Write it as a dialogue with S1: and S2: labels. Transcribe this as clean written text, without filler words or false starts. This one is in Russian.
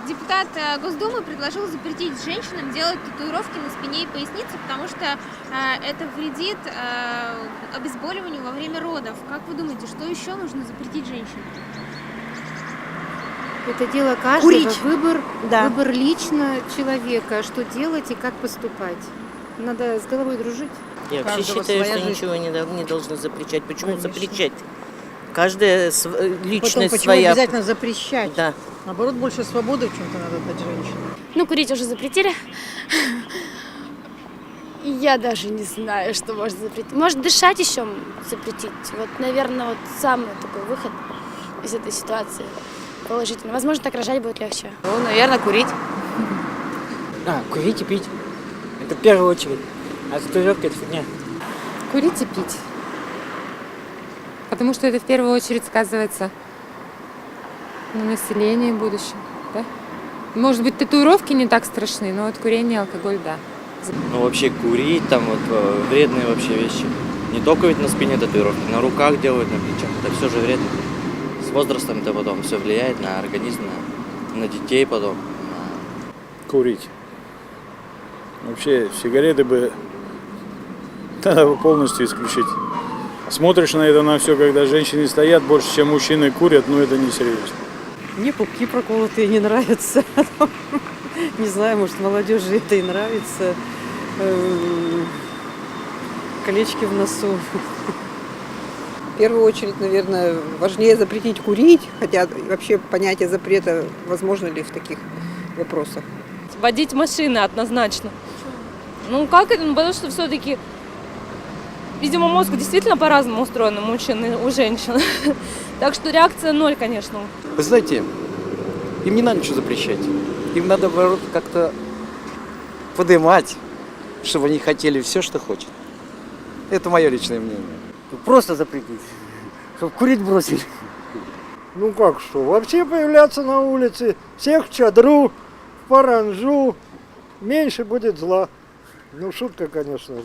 S1: Депутат Госдумы предложил запретить женщинам делать татуировки на спине и пояснице, потому что это вредит обезболиванию во время родов. Как вы думаете, что еще нужно запретить женщинам?
S2: Это дело каждого,
S3: Курить.
S2: выбор лично человека, что делать и как поступать. Надо с головой дружить.
S4: Я вообще
S3: Каждого
S4: считаю,
S3: своя
S4: что
S3: жизнь.
S4: ничего не должны запрещать. Почему
S3: Конечно.
S4: запрещать? Каждая
S3: Потом,
S4: личность
S3: почему
S4: своя.
S3: обязательно запрещать?
S4: Да.
S3: Наоборот, больше свободы в чем-то надо дать женщине.
S5: Ну, курить уже запретили. Я даже не знаю, что можно запретить. Может, дышать еще запретить. Вот, наверное, вот самый такой выход из этой ситуации положительный. Возможно, так рожать будет легче.
S6: Ну, наверное, курить.
S7: Курить и пить. Это в первую очередь. А татуировка – это фигня.
S8: Курить и пить. Потому что это в первую очередь сказывается на населении в будущем. Да? Может быть, татуировки не так страшны, но вот курение, алкоголь, да.
S9: Ну, вообще курить, там вот вредные вообще вещи. Не только ведь на спине татуировки, на руках делают, на плечах. Это все же вредно. С возрастом это потом все влияет на организм, на детей потом.
S10: Курить. Вообще сигареты бы надо бы полностью исключить. Смотришь на это на все, когда женщины стоят больше, чем мужчины курят, но это не серьезно.
S3: Мне пупки проколотые не нравятся. Не знаю, может, молодежи это и нравится. Колечки в носу.
S11: В первую очередь, наверное, важнее запретить курить, хотя вообще понятие запрета возможно ли в таких вопросах.
S12: Водить машины однозначно. Ну как это? Ну, потому что все-таки, видимо, мозг действительно по-разному устроен у мужчин и у женщин. Так что реакция ноль, конечно.
S7: Вы знаете, им не надо ничего запрещать. Им надо, наоборот, как-то поднимать, чтобы они хотели все, что хотят. Это мое личное мнение.
S6: Просто запретить. Чтобы курить бросили.
S10: Ну как что, вообще появляться на улице, всех в чадру, в паранжу, меньше будет зла. Ну шутка, конечно.